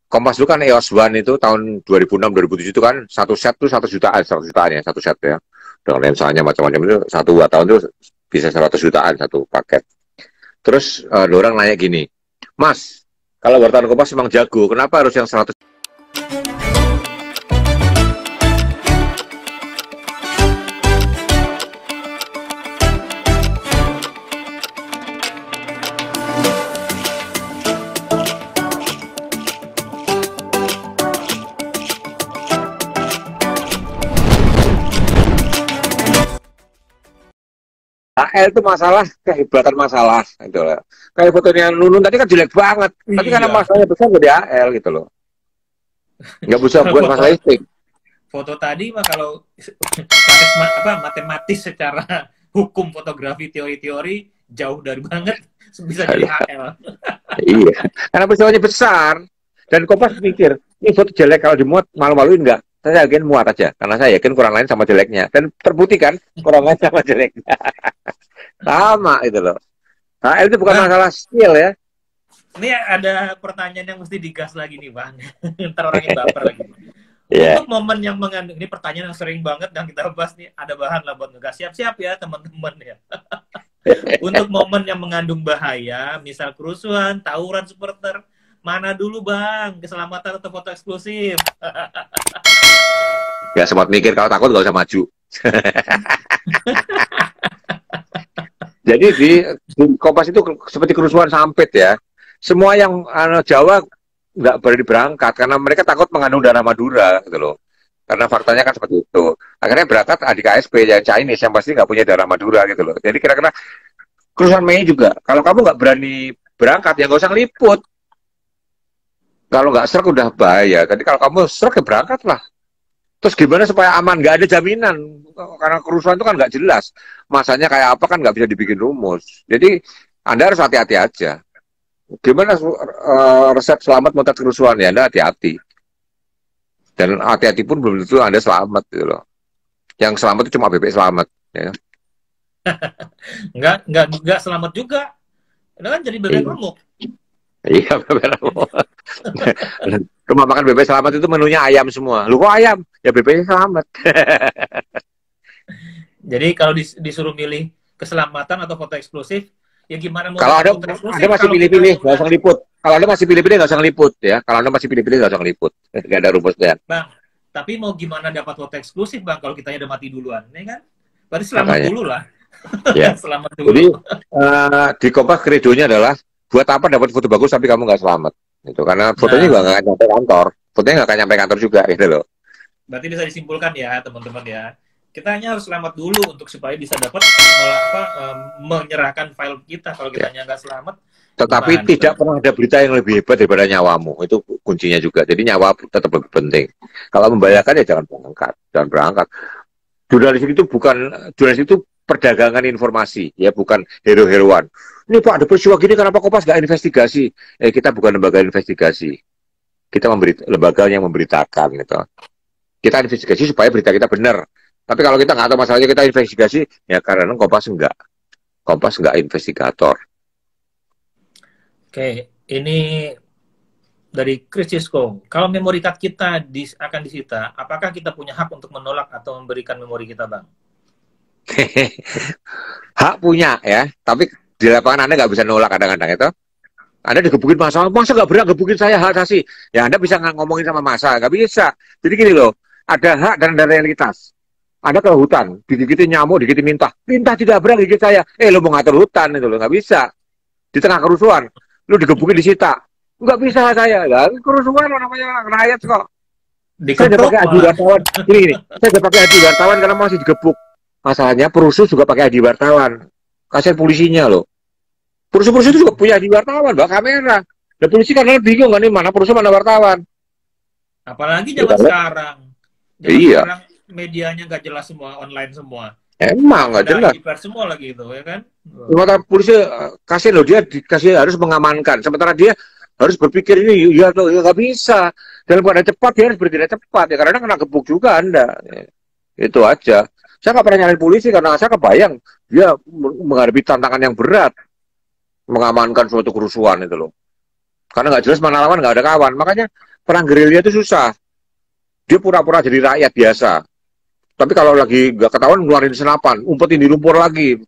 Kompas dulu kan EOS One itu tahun 2006 2007 itu kan satu set tuh 1 jutaan ya, satu set ya. Dengan lensanya macam-macam itu 1 2 tahun itu bisa 100 jutaan satu paket. Terus orang nanya gini, Mas, kalau wartawan Kompas memang jago, kenapa harus yang 100? HL itu masalah kehebatan masalah gitu loh. Kayak fotonya Nunun tadi kan jelek banget, tapi karena Iya. masalahnya besar jadi HL gitu loh. Nggak bisa buat foto masalah listrik. foto tadi mah kalau matematis secara hukum fotografi teori-teori jauh dari banget bisa jadi HL. Iya, karena peristiwanya besar. Dan Kompas mikir, ini foto jelek kalau dimuat malu-maluin nggak? Saya yakin muat aja, karena saya yakin kurang lain sama jeleknya. Dan terbukti kan, kurang lain sama jeleknya. Sama itu loh. HL itu bukan Bang, masalah skill ya. ini ada pertanyaan yang mesti digas lagi nih Bang. Ntar orangnya baper lagi. Iya. Untuk momen yang mengandung, ini pertanyaan yang sering banget yang kita bahas nih, ada bahan lah buat ngegas. Siap-siap ya teman-teman ya. Untuk momen yang mengandung bahaya, misal kerusuhan, tawuran supporter, mana dulu Bang? Keselamatan atau foto eksklusif? Ya sempat mikir, kalau takut nggak usah maju. Jadi di Kompas itu seperti kerusuhan sampit ya. Semua yang Jawa nggak berani berangkat karena mereka takut mengandung darah Madura gitu loh. Karena faktanya kan seperti itu. Akhirnya berangkat adik KSP yang Chinese yang pasti nggak punya darah Madura gitu loh. Jadi kira-kira kerusuhan Mei juga. Kalau kamu nggak berani berangkat ya nggak usah ngeliput. Kalau nggak serak udah bahaya. Jadi kalau kamu serak ya berangkat lah. Terus gimana supaya aman? Nggak ada jaminan. Karena kerusuhan itu kan nggak jelas. Masanya kayak apa kan nggak bisa dibikin rumus. Jadi Anda harus hati-hati aja. Gimana resep selamat mutat kerusuhan ya? Anda hati-hati. Dan hati-hati pun belum tentu Anda selamat gitu loh. Yang selamat itu cuma bebek selamat. Ya. Enggak selamat juga. Itu kan jadi bebek Iya, remuk. iya bebek selamat. Rumah makan bebek selamat itu menunya ayam semua. Lu kok ayam? Ya bebeknya selamat. Jadi kalau disuruh milih keselamatan atau foto eksklusif, ya gimana mau Kalau dapat ada, foto Anda eksklusif masih kalau kita pilih-pilih, aja nggak udah, usah ngeliput. Kalau Anda masih pilih-pilih, nggak usah ngeliput ya. Kalau Anda masih pilih-pilih, nggak usah ngeliput. Nggak ada rumusnya. Bang, tapi mau gimana dapat foto eksklusif Bang kalau kita udah mati duluan, ya kan? Berarti selamat Makanya. dulu lah. Ya. Selamat Jadi dulu. di Kompas kredonya adalah buat apa dapat foto bagus tapi kamu nggak selamat. Itu karena fotonya juga nggak Nah, akan nyampe kantor. Fotonya nggak akan nyampe kantor juga gitu loh. berarti bisa disimpulkan ya teman-teman ya. Kita hanya harus selamat dulu untuk supaya bisa dapat menyerahkan file kita. Kalau Ya. kita nggak selamat, Tetapi gimana? tidak pernah ada berita yang lebih hebat daripada nyawamu. Itu kuncinya juga. Jadi nyawa tetap lebih penting. Kalau Iya. membahayakan ya jangan berangkat. Jangan berangkat. Jurnalis itu perdagangan informasi, ya bukan hero-heroan. Ini Pak ada peristiwa gini, kenapa Kompas nggak investigasi? Kita bukan lembaga investigasi, kita lembaga yang memberitakan gitu. Kita investigasi supaya berita kita benar. Tapi kalau kita nggak tahu masalahnya kita investigasi, ya karena Kompas nggak investigator. Oke, ini dari Chris Cisco. Kalau memori card kita akan disita, apakah kita punya hak untuk menolak atau memberikan memori kita, Bang? Hak punya ya, tapi di lapangan Anda nggak bisa nolak kadang-kadang itu. Anda digebukin masa nggak berani gebukin saya hak asasi. Ya Anda bisa ngomongin sama masa, nggak bisa. Jadi gini loh, ada hak dan ada realitas. Anda ke hutan, digigitin nyamuk, digigitin minta tidak berani gigit saya. Lo mau ngatur hutan itu loh, nggak bisa. Di tengah kerusuhan, lo digebukin disita, nggak bisa saya. Lah, kerusuhan namanya rakyat kok. Saya udah Dikeprok pakai adi malah. wartawan. Ini, saya udah pakai adi wartawan karena masih digebuk. Masalahnya perusuh juga pakai adi wartawan. Kasihan polisinya loh. Perusuh-perusuh itu juga punya adi wartawan, bawa kamera. Dan polisi kan bingung kan nih mana perusuh mana wartawan. Apalagi Ya, zaman sekarang. Zaman iya, sekarang medianya nggak jelas semua, online semua. emang nggak Ada jelas. ID pers semua lagi itu, ya kan? Sementara polisi kasih loh dia dikasih harus mengamankan. Sementara dia harus berpikir ini ya tuh ya nggak bisa. Dalam keadaan cepat dia harus bertindak cepat ya karena kena gebuk juga Anda. Itu aja. Saya nggak pernah nyalain polisi karena saya kebayang dia menghadapi tantangan yang berat mengamankan suatu kerusuhan itu loh. Karena nggak jelas mana lawan, nggak ada kawan. Makanya perang gerilya itu susah. Dia pura-pura jadi rakyat biasa. Tapi kalau lagi nggak ketahuan, ngeluarin senapan, umpetin di lumpur lagi.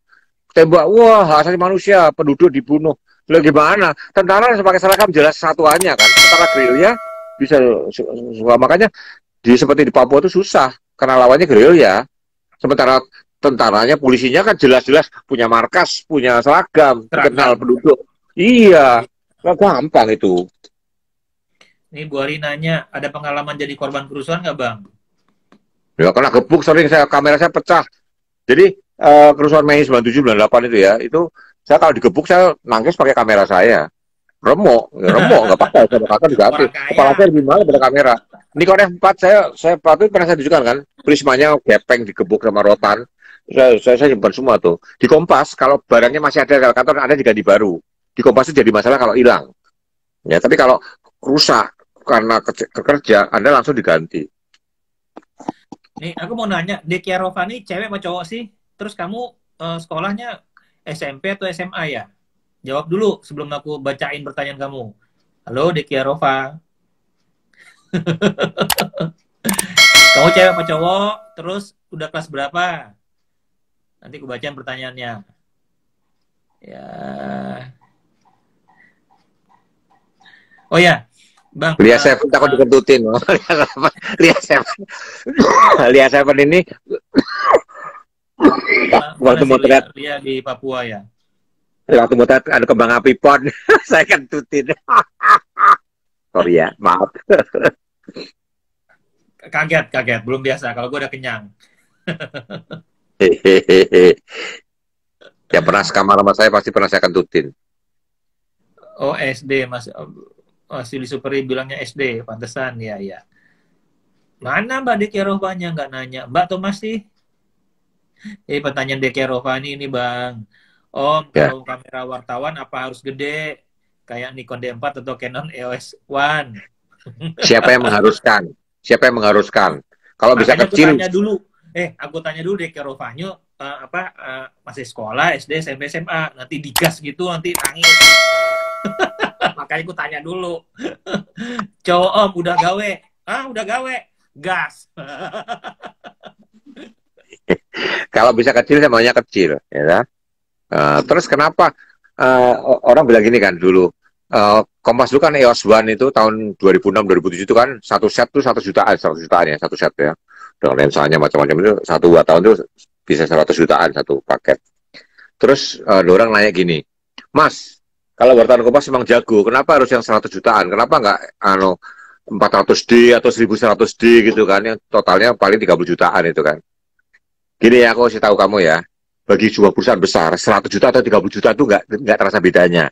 Tembak, wah, hak asasi manusia, penduduk dibunuh. Lalu gimana? Tentara pakai seragam jelas satuannya kan. Tentara gerilya bisa suka. Makanya seperti di Papua itu susah. Karena lawannya gerilya. Sementara tentaranya, polisinya kan jelas-jelas punya markas, punya seragam, kenal penduduk. Iya, nggak gampang itu. Nih Bu Ari nanya, ada pengalaman jadi korban kerusuhan nggak Bang? Ya kena gebuk sering, kamera saya pecah. Jadi kerusuhan Mei 97 98 itu ya, itu saya kalau digebuk saya nangis pakai kamera saya. Remuk, nggak apa-apa, saya bakal diganti. Kepala saya lebih mahal daripada kamera. Nikon F4 saya pernah saya tunjukkan kan, prismanya gepeng digebuk sama rotan. Saya simpan semua tuh. Di Kompas kalau barangnya masih ada di kantor, ada diganti baru. Di Kompas itu jadi masalah kalau hilang. Ya, tapi kalau rusak karena kerja, Anda langsung diganti. Nih, aku mau nanya, Dekia Rovani cewek apa cowok sih? Terus kamu sekolahnya SMP atau SMA ya? Jawab dulu sebelum aku bacain pertanyaan kamu. Halo, Dekia Rova. Kamu cewek apa cowok? Terus udah kelas berapa? Nanti aku bacain pertanyaannya. Ya. Oh ya, Bang. Lia Seven takut dikentutin. Lia Seven ini waktu motret Lia di Papua ya. Waktu motret ada kembang api pon, saya kentutin. Sorry ya, maaf. Kaget, belum biasa. Kalau gue udah kenyang. Ya pernah sekamar sama saya pasti pernah saya kentutin. Oh SD masih di Superi bilangnya SD, pantesan ya. Mana Mbak Dekia Rovanya nggak nanya, Mbak Thomas sih? Pertanyaan Dekia Rovani ini Bang. Om, kalau kamera wartawan apa harus gede? Kayak Nikon D4 atau Canon EOS 1? Siapa yang mengharuskan? Siapa yang mengharuskan? Kalau bisa kecil. Aku tanya dulu Dekia Rovanyo masih sekolah SD, SMP, SMA, nanti digas gitu, nanti nangis. Makanya aku tanya dulu. Cowok Om udah gawe? Udah gawe. Gas. Kalau bisa kecil saya maunya kecil, ya. Terus kenapa orang bilang gini kan dulu, Kompas dulu kan EOS One itu tahun 2006-2007 itu kan satu set tuh 1 jutaan ya, satu set ya. Dengan lensanya macam-macam itu 1-2 tahun itu bisa 100 jutaan satu paket. Terus orang nanya gini, Mas, kalau wartawan Kompas memang jago, kenapa harus yang 100 jutaan? Kenapa nggak 400D atau 1100D gitu kan, yang totalnya paling 30 jutaan itu kan. Gini ya, aku kasih tahu kamu ya, bagi sebuah perusahaan besar, 100 juta atau 30 juta itu nggak terasa bedanya.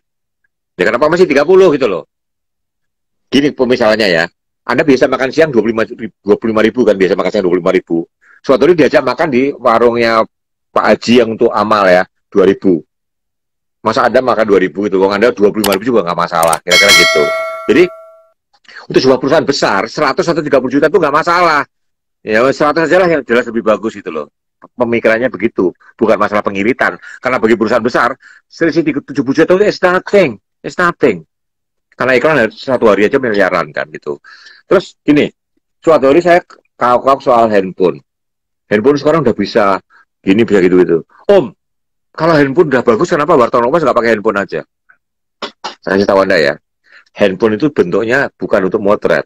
Ya kenapa masih 30 gitu loh. Gini misalnya ya, Anda biasa makan siang 25 ribu kan, biasa makan siang 25 ribu. Suatu hari diajak makan di warungnya Pak Haji yang untuk amal ya, 2.000. Masa Anda makan 2.000 gitu, uang Anda 25 ribu juga nggak masalah, kira-kira gitu. Jadi, untuk sebuah perusahaan besar, 100 atau 30 juta itu nggak masalah. Ya 100 aja lah yang jelas lebih bagus gitu loh. Pemikirannya begitu, bukan masalah pengiritan. Karena bagi perusahaan besar, selisih 70 juta itu it's nothing. Karena iklan satu hari aja miliaran kan gitu. Terus gini, suatu hari saya kawak soal handphone. Handphone sekarang udah bisa gini, bisa gitu-gitu. Om, kalau handphone udah bagus, kenapa wartawan Kompas nggak pakai handphone aja? Saya kasih tahu Anda ya, handphone itu bentuknya bukan untuk motret.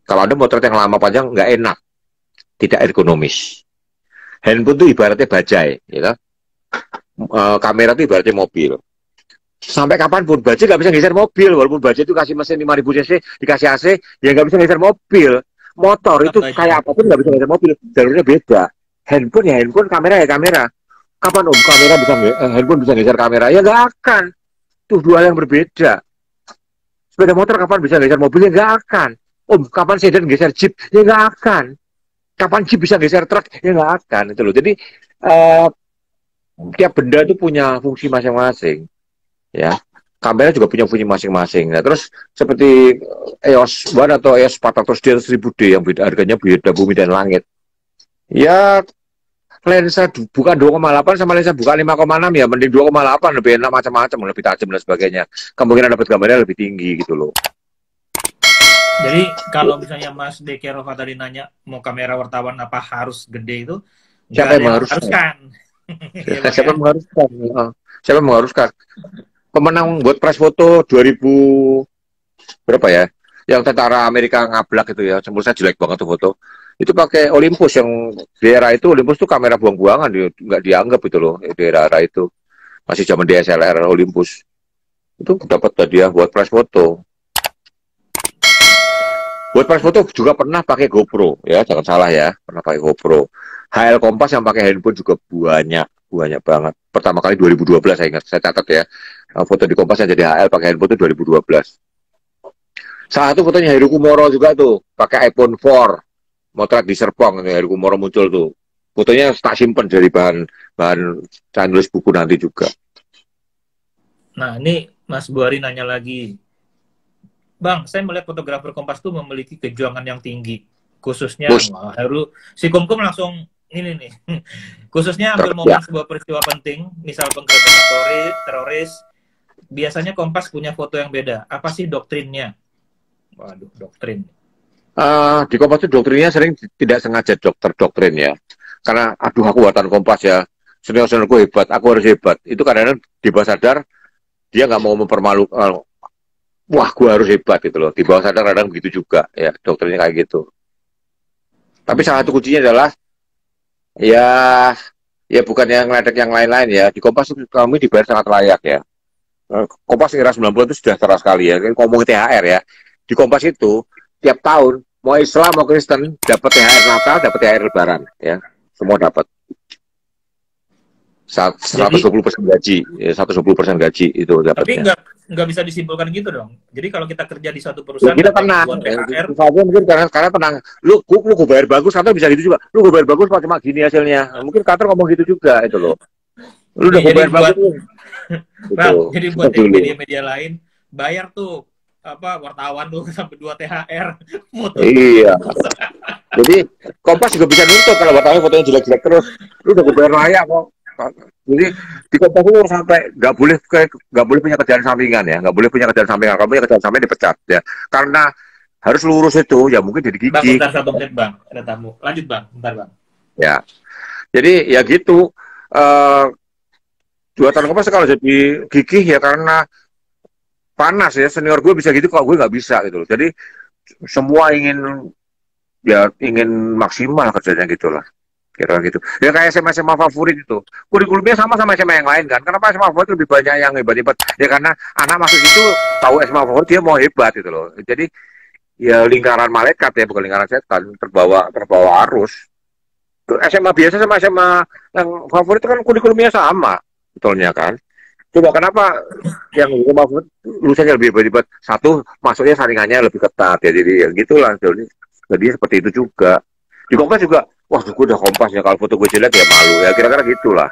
Kalau Anda motret yang lama panjang, nggak enak. Tidak ergonomis. Handphone itu ibaratnya bajai, ya. Kamera itu ibaratnya mobil. Sampai kapanpun bajai nggak bisa geser mobil, walaupun bajai itu kasih mesin 5000 cc, dikasih AC, ya nggak bisa geser mobil. Motor itu kayak apapun nggak bisa geser mobil, jalurnya beda. Handphone ya handphone, kamera ya kamera. Kapan Om kamera bisa handphone bisa geser kamera? Ya nggak akan. Tuh dua yang berbeda. Sepeda motor kapan bisa geser mobil? Ya nggak akan. Om kapan sedan geser jeep? Ya nggak akan. Kapan jeep bisa geser truk? Ya nggak akan itu loh. Jadi tiap benda itu punya fungsi masing-masing, ya. Kamera juga punya fungsi masing-masing. Nah, terus seperti EOS One atau EOS 400D atau 1000D yang beda harganya beda bumi dan langit. Ya lensa buka 2,8 sama lensa buka 5,6 ya mending 2,8 lebih enak macam-macam, lebih tajam dan sebagainya. Kemungkinan dapat gambarnya lebih tinggi gitu loh. Jadi kalau misalnya Mas Dekerova tadi nanya mau kamera wartawan apa harus gede itu, Siapa yang mengharuskan? Siapa yang mengharuskan? Siapa yang mengharuskan? Pemenang buat press foto 2000 berapa ya? Yang tentara Amerika ngablak itu ya, menurut saya jelek banget tuh foto. Itu pakai Olympus yang di era itu Olympus tuh kamera buang-buangan, nggak dianggap itu loh di era itu. Masih zaman DSLR Olympus. Itu dapat hadiah buat press foto. Buat press foto juga pernah pakai GoPro ya, jangan salah ya, pernah pakai GoPro. HL Kompas yang pakai handphone juga banyak banget. Pertama kali 2012 saya ingat, saya catat ya. Foto di Kompas yang jadi HL pakai handphone itu 2012. Salah satu fotonya Heru Kumoro juga tuh, pakai iPhone 4. Motret di Serpong, Heru Kumoro muncul tuh. Fotonya tak simpen dari bahan saya nulis buku nanti juga. Nah, ini Mas Buari nanya lagi. Bang, saya melihat fotografer Kompas tuh memiliki kejuangan yang tinggi. Khususnya, Heru, si Kumkum langsung ini nih. Khususnya ambil momen sebuah peristiwa penting, misal penggerbekan teroris, biasanya Kompas punya foto yang beda. Apa sih doktrinnya? Waduh, doktrin. Di Kompas itu doktrinnya sering tidak sengaja doktrin ya. Karena, aduh aku wartawan Kompas ya, senior-seniorku hebat, aku harus hebat. Itu kadang-kadang di bawah sadar, dia nggak mau mempermalukan, wah gue harus hebat gitu loh. Di bawah sadar kadang begitu juga, ya doktrinnya kayak gitu. Tapi salah satu kuncinya adalah, ya bukan yang ngeledek yang lain-lain ya. Di Kompas kami dibayar sangat layak ya. Kompas era 90 itu sudah sejahtera sekali ya. Ngomong THR ya. Di Kompas itu, tiap tahun, mau Islam mau Kristen, dapat THR Natal, dapat THR Lebaran ya. Semua dapat. 120% gaji, 120% gaji itu dapatnya. Tapi nggak bisa disimpulkan gitu dong. Jadi kalau kita kerja di satu perusahaan, kita tenang. Mungkin karena tenang. Lu gue bayar bagus, kantor bisa gitu juga. Lu gue bayar bagus, cuma gini hasilnya. Mungkin kantor ngomong gitu juga itu loh. Lu udah gue bayar bagus. Bang, jadi buat media-media lain, bayar tuh wartawan tuh sampai 2 THR. Iya. Jadi Kompas juga bisa nuntut kalau wartawan fotonya jelek-jelek terus. Lu udah gue bayar layak kok. Jadi di Kompas itu sampai nggak boleh punya kerjaan sampingan ya, nggak boleh punya kerjaan sampingan. Kalau punya kerjaan sampingan dipecat ya, karena harus lurus itu ya mungkin jadi gigi. Bang, bentar 1 menit bang, ada tamu. Lanjut bang, bentar bang. Ya, jadi ya gitu. Buatan Kompas kalau jadi gigih ya karena panas ya, senior gue bisa gitu, kalau gue nggak bisa gitu. Jadi semua ingin maksimal kerjanya gitulah. Kira gitu. Ya kayak SMA favorit itu. Kurikulumnya sama SMA yang lain kan. Kenapa SMA favorit lebih banyak yang hebat-hebat? Ya karena anak masuk itu tahu SMA favorit dia mau hebat gitu loh. Jadi ya lingkaran malaikat ya, bukan lingkaran setan, terbawa arus. SMA biasa sama SMA yang favorit kan kurikulumnya sama, betulnya kan. Coba kenapa yang favorit lulusannya lebih hebat? Satu, masuknya saringannya lebih ketat ya. Jadi ya gitulah. Jadi seperti itu juga. Di Kompas juga, wah gue udah Kompas ya, kalau foto gue jelek ya malu ya, kira-kira gitulah.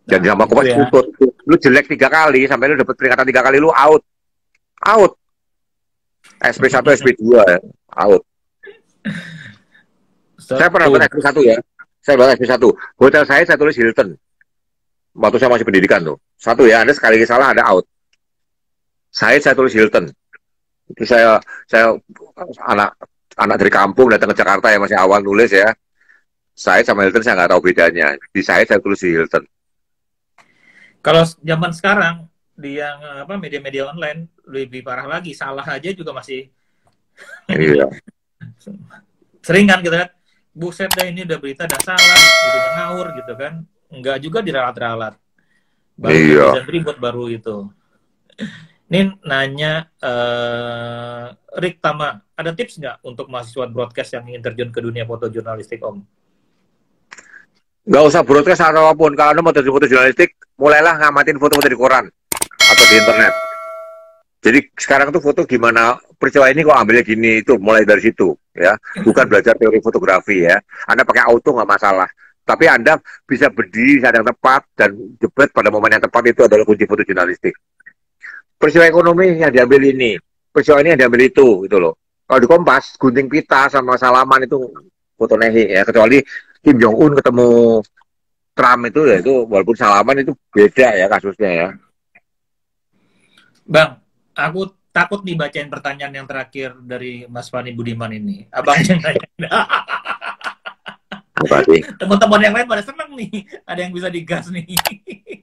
Dan sama Kompas tuntut, lu jelek 3 kali sampai lu dapat peringatan 3 kali, lu out. SP1, SP2 ya, out. Saya pernah dapat SP1 ya, saya dapat SP1. Hotel saya tulis Hilton. Waktu saya masih pendidikan tuh. 1 ya, Anda sekali salah ada out. Saya tulis Hilton. Itu saya anak dari kampung datang ke Jakarta ya, masih awal nulis ya. Saya sama Hilton saya nggak tahu bedanya. Di saya tulis di Hilton. Kalau zaman sekarang di yang media-media online lebih parah lagi, salah aja juga masih. Iya. Sering kan kita lihat, buset dah ini udah berita udah salah, gitu ngawur gitu kan. Enggak juga diralat-ralat. Baru ribut baru itu. Ini nanya Rick Tama, ada tips nggak untuk mahasiswa broadcast yang ingin terjun ke dunia foto jurnalistik, Om? Nggak usah broadcast atau apapun. Kalau Anda mau terjun foto jurnalistik, mulailah ngamatin foto-foto di koran atau di internet. Jadi sekarang tuh foto gimana, peristiwa ini kok ambilnya gini, itu mulai dari situ ya. Bukan belajar teori fotografi ya. Anda pakai auto nggak masalah. Tapi Anda bisa berdiri saat yang tepat dan jebret pada momen yang tepat, itu adalah kunci foto jurnalistik. Peristiwa ekonomi yang diambil ini, peristiwa ini yang diambil itu, gitu loh. Kalau di Kompas, gunting pita sama salaman itu foto nehi ya, kecuali Kim Jong Un ketemu Trump itu ya itu walaupun salaman itu beda ya kasusnya ya. Bang, aku takut nih bacain pertanyaan yang terakhir dari Mas Fani Budiman ini. Abang yang nanya. Apa sih? Teman-teman yang lain pada seneng nih. Ada yang bisa digas nih.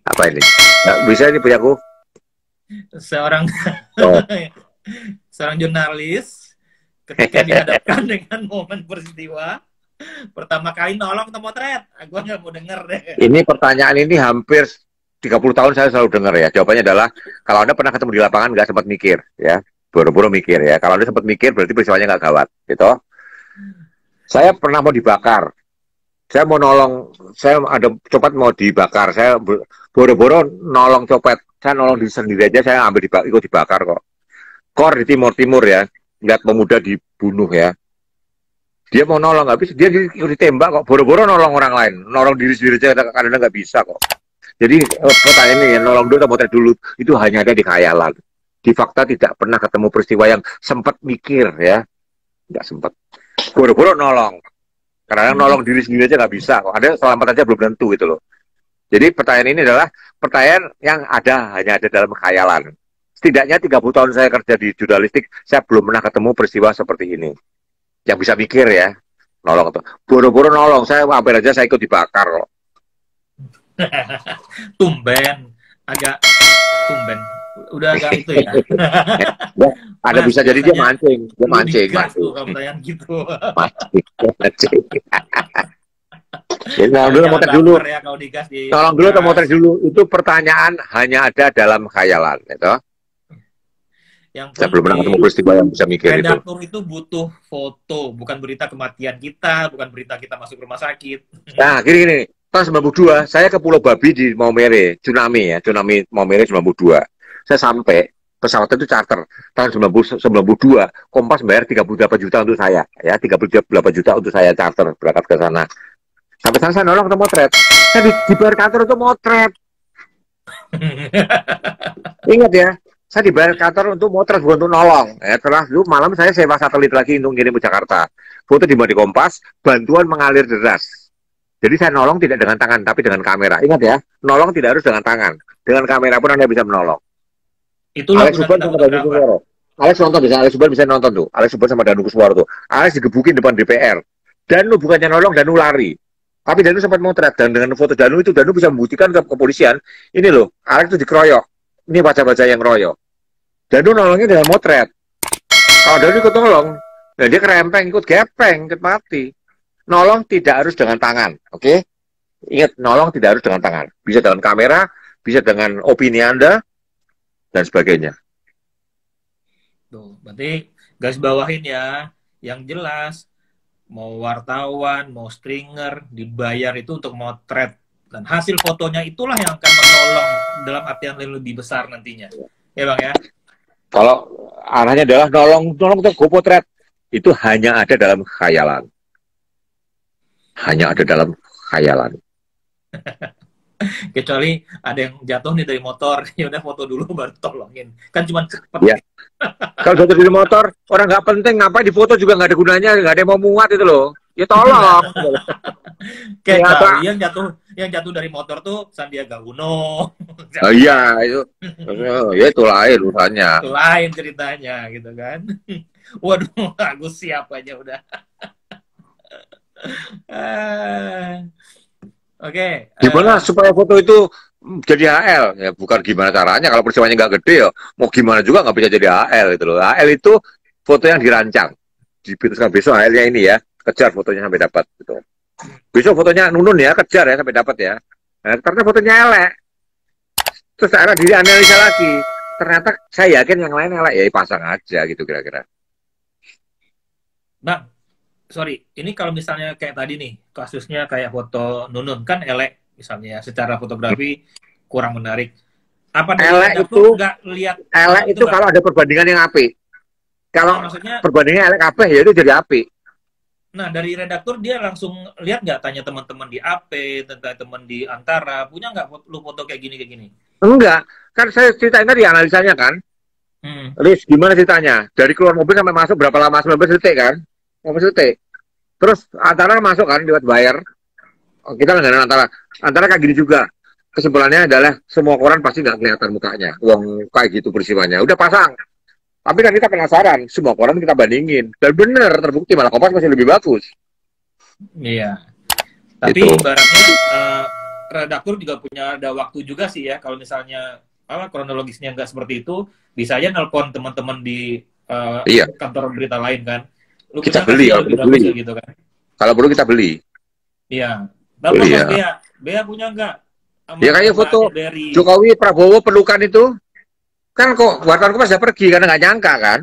Apa ini? Nggak bisa ini punya aku. Seorang Oh. seorang jurnalis ketika dihadapkan dengan momen peristiwa pertama kali nolong atau motret. Gue nggak mau denger deh. Ini pertanyaan ini hampir 30 tahun saya selalu dengar ya. Jawabannya adalah kalau Anda pernah ketemu di lapangan nggak sempat mikir ya. Boro-boro mikir ya. Kalau Anda sempat mikir berarti peristiwanya nggak gawat gitu. Saya pernah mau dibakar. Saya mau nolong, saya ada copet mau dibakar. Saya boro-boro nolong copet. Saya nolong diri sendiri aja, saya ambil ikut dibakar kok. Kor di Timur ya. Lihat pemuda dibunuh ya. Dia mau nolong, nggak bisa. Dia ditembak kok. Boro-boro nolong orang lain. Nolong diri sendiri aja kadang-kadang nggak bisa kok. Jadi pertanyaan ini ya, nolong dulu atau motret dulu itu hanya ada di khayalan. Di fakta tidak pernah ketemu peristiwa yang sempat mikir ya, nggak sempat. Boro-boro nolong, karena nolong diri sendiri aja nggak bisa. Kok ada selamat aja belum tentu gitu loh. Jadi pertanyaan ini adalah pertanyaan yang hanya ada dalam khayalan. Setidaknya 30 tahun saya kerja di jurnalistik, saya belum pernah ketemu peristiwa seperti ini. Yang bisa mikir ya, nolong itu. Boro-boro nolong, saya hampir aja saya ikut dibakar kok. Tumben, agak tumben. Udah agak itu ya. Ada Mas, bisa jadi dia mancing, mancing. Kalau pertanyaan gitu. Mancing. Jadi nolong dulu motret dulu. Ya, kalau digas di Nolong dulu atau motret dulu. Itu pertanyaan hanya ada dalam khayalan, gitu. Yang saya belum pernah ketemu peristiwa yang bisa mikir itu. Redaktur itu butuh foto, bukan berita kematian kita, bukan berita kita masuk rumah sakit. Nah, gini. Tahun 92, saya ke Pulau Babi di Maumere, tsunami ya, tsunami Maumere 92. Saya sampai, pesawat itu charter. Tahun 92, Kompas bayar 38 juta untuk saya. Ya, 38 juta untuk saya charter, berangkat ke sana. Sampai sana saya nolong untuk motret. Saya dibayar kantor untuk motret. Ingat ya, saya dibayar kantor untuk motret, bukan untuk nolong. Ya, setelah itu malam saya sewa satelit lagi untuk ngirim ke Jakarta. Foto di Kompas, bantuan mengalir deras. Jadi saya nolong tidak dengan tangan, tapi dengan kamera. Ingat ya, nolong tidak harus dengan tangan. Dengan kamera pun Anda bisa menolong. Itulah Alex Subban sama Danu Kusworo. Alex nonton bisa, Alex Subban bisa nonton tuh. Alex Subban sama Danu Kusworo tuh. Alex digebukin depan DPR. Danu bukannya nolong, Danu lari. Tapi Danu sempat motret, dan dengan foto Danu itu, Danu bisa membuktikan ke kepolisian, ini loh, Alex itu dikeroyok. Ini baca-baca yang royok. Danu nolongnya dengan motret. Kalau Danu ikut nolong, dan dia kerempeng, ikut gepeng, ikut mati. Nolong tidak harus dengan tangan, oke? Ingat, nolong tidak harus dengan tangan. Bisa dengan kamera, bisa dengan opini Anda, dan sebagainya. Tuh, berarti garis bawahin ya, yang jelas, mau wartawan, mau stringer, dibayar itu untuk motret. Dan hasil fotonya itulah yang akan menolong dalam artian lebih besar nantinya. Ya Bang ya? Kalau arahnya adalah nolong untuk go potret, itu hanya ada dalam khayalan. Hanya ada dalam khayalan. Kecuali ada yang jatuh nih dari motor, ya udah foto dulu baru tolongin. Kan cuma cepet. Ya. Kalau jatuh dari motor, orang nggak penting, ngapain di foto juga nggak ada gunanya, nggak ada yang mau muat itu loh. Ya tolong. Kayak yang jatuh dari motor tuh Sandiaga Uno. Oh iya, itu. Ya itu lain urusannya. Itu lain ceritanya gitu kan. Waduh, aku siap aja udah. Oke. Gimana supaya foto itu jadi HL? Ya bukan gimana caranya. Kalau peristiwanya nggak gede ya, mau gimana juga nggak bisa jadi HL itu loh. HL itu foto yang dirancang. Diputuskan besok HL-nya ini ya, kejar fotonya sampai dapat. Gitu. Besok fotonya Nunun ya, kejar ya sampai dapat ya. Nah, karena fotonya elek. Terus ada diri analisa lagi. Ternyata saya yakin yang lain elek ya pasang aja gitu kira-kira. Bang, sorry, ini kalau misalnya kayak tadi nih, kasusnya kayak foto Nunun, kan elek misalnya secara fotografi kurang menarik. Apa elek itu nggak lihat? Elek itu kalau ada perbandingan yang apik. Kalau maksudnya perbandingannya elek kabeh ya itu jadi apik. Nah, dari redaktur dia langsung lihat nggak, tanya teman-teman di AP, tentang teman di Antara, punya nggak lu foto kayak gini? Enggak, kan saya ceritain tadi analisanya kan. Riz, gimana ceritanya? Dari keluar mobil sampai masuk berapa lama? 19 detik kan? 19 detik. Terus Antara masuk kan, lewat bayar. kita langganan antara kayak gini juga. Kesimpulannya adalah semua koran pasti nggak kelihatan mukanya. Uang kayak gitu peristiwanya. Udah pasang. Tapi kan kita penasaran. Semua koran kita bandingin. Dan bener terbukti malah Kompas masih lebih bagus. Iya. Tapi Gitu. ibaratnya redaktur juga punya ada waktu juga sih ya. Kalau misalnya kronologisnya nggak seperti itu, bisa aja nelpon teman-teman di Iya. kantor berita lain kan. Lu Kita punya beli, kasih kalau lebih perlu bagus beli. ya gitu kan. Kalau perlu kita beli. Iya. Telepon Beli Mas ya. Bea. Bea punya nggak? Ya kayak foto Dari Jokowi Prabowo pelukan itu. Kan kok wartawan Kompas udah pergi karena nggak nyangka kan.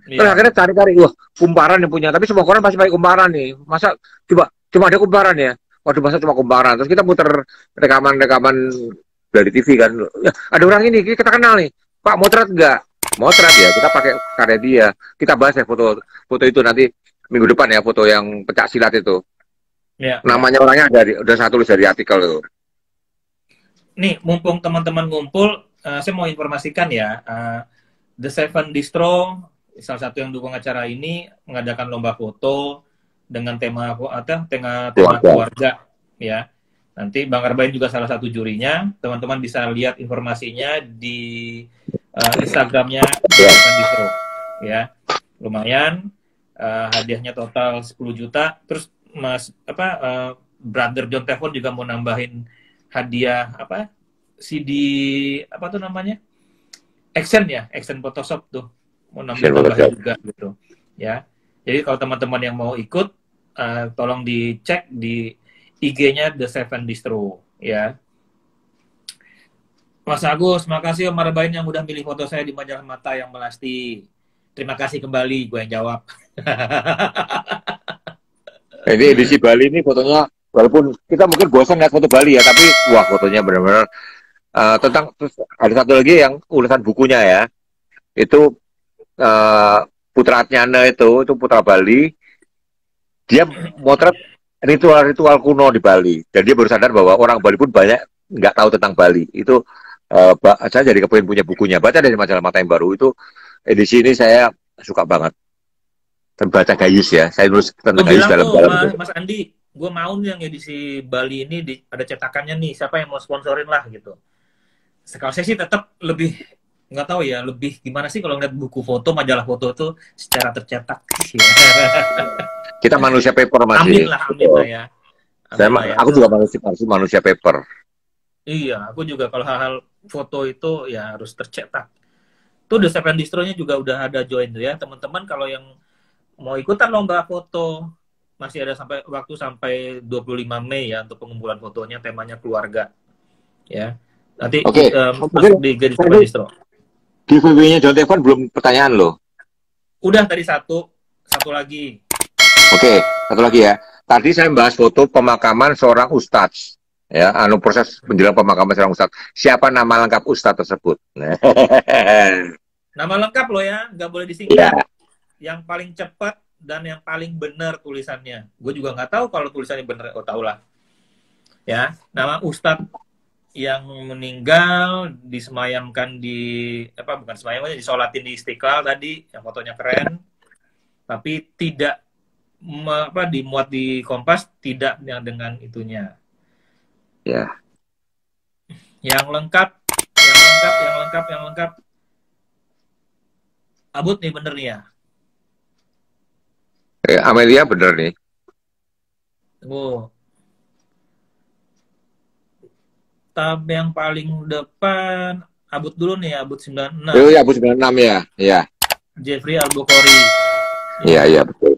Terus akhirnya cari-cari, wah kumparan yang punya. Tapi semua koran pasti pakai kumparan nih. Masa cuma ada kumparan ya? Waduh, masa cuma kumparan. Terus kita muter rekaman-rekaman dari TV kan. Ya, ada orang ini, kita kenal nih. Pak, motret nggak? Motret ya, kita pakai karya dia. Kita bahas ya foto itu nanti minggu depan ya, foto yang pencak silat itu. ya, Namanya orangnya udah saya tulis dari artikel itu. nih, mumpung teman-teman ngumpul, saya mau informasikan ya, The Seven Distro, salah satu yang dukung acara ini, mengadakan lomba foto dengan tema keluarga, ya. Nanti Bang Arbain juga salah satu jurinya. Teman-teman bisa lihat informasinya di Instagramnya The Seven Distro, ya. Lumayan, hadiahnya total 10 juta. Terus Brother John Tevon juga mau nambahin hadiah CD Action Photoshop tuh mau nambahin juga gitu ya. Jadi kalau teman-teman yang mau ikut tolong dicek di IG-nya The Seven Distro ya. Mas Agus, makasih Om Arbain yang udah milih foto saya di majalah Mata yang melasti. Terima kasih kembali, gue yang jawab. Ini edisi Bali ini fotonya, walaupun kita mungkin bosan lihat foto Bali ya, tapi wah fotonya benar-benar tentang. Terus ada satu lagi yang urusan bukunya ya, itu Putra Atnyana itu Putra Bali, dia motret ritual-ritual kuno di Bali, dan dia baru sadar bahwa orang Bali pun banyak nggak tahu tentang Bali. Itu saya jadi kepengen punya bukunya, baca dari majalah Mata yang baru itu. Edisi ini saya suka banget. Baca Gayus ya, saya nulis tentang Gayus dalam Mas Andi, gue mau nih yang edisi Bali ini ada cetakannya nih, siapa yang mau sponsorin lah gitu. Kalau saya sih tetap lebih nggak tahu ya, lebih gimana sih kalau ngeliat buku foto, majalah foto itu secara tercetak. Kita manusia paper masih. Amin lah ya. Aku juga manusia paper. Iya, aku juga kalau hal-hal foto itu ya harus tercetak. Tuh The Seven Distro-nya juga udah ada join ya, teman-teman. Kalau yang mau ikutan lomba foto masih ada waktu sampai 25 Mei ya untuk pengumpulan fotonya, temanya keluarga ya. Nanti masuk di Seven Distro. Giveaway-nya John Tevon belum pertanyaan loh. Udah tadi satu lagi. Oke, satu lagi ya. Tadi saya membahas foto pemakaman seorang ustadz. Ya, proses menjelang pemakaman seorang ustadz. Siapa nama lengkap ustadz tersebut? Nama lengkap loh ya, nggak boleh disingkat. Yang paling cepat dan yang paling benar tulisannya. Gue juga nggak tahu kalau tulisannya benar. Oh, tau lah. Ya, nama ustadz yang meninggal disemayamkan disolatin di Istiqlal tadi, yang fotonya keren, tapi tidak dimuat di Kompas, tidak yang dengan itunya. Ya. Yang lengkap. Abut nih bener nih ya. Amelia bener nih. Tab yang paling depan, Abut dulu nih, Abut 96. Oh ya, Abut 96 ya. Iya. Jeffrey Albokori. Iya, betul.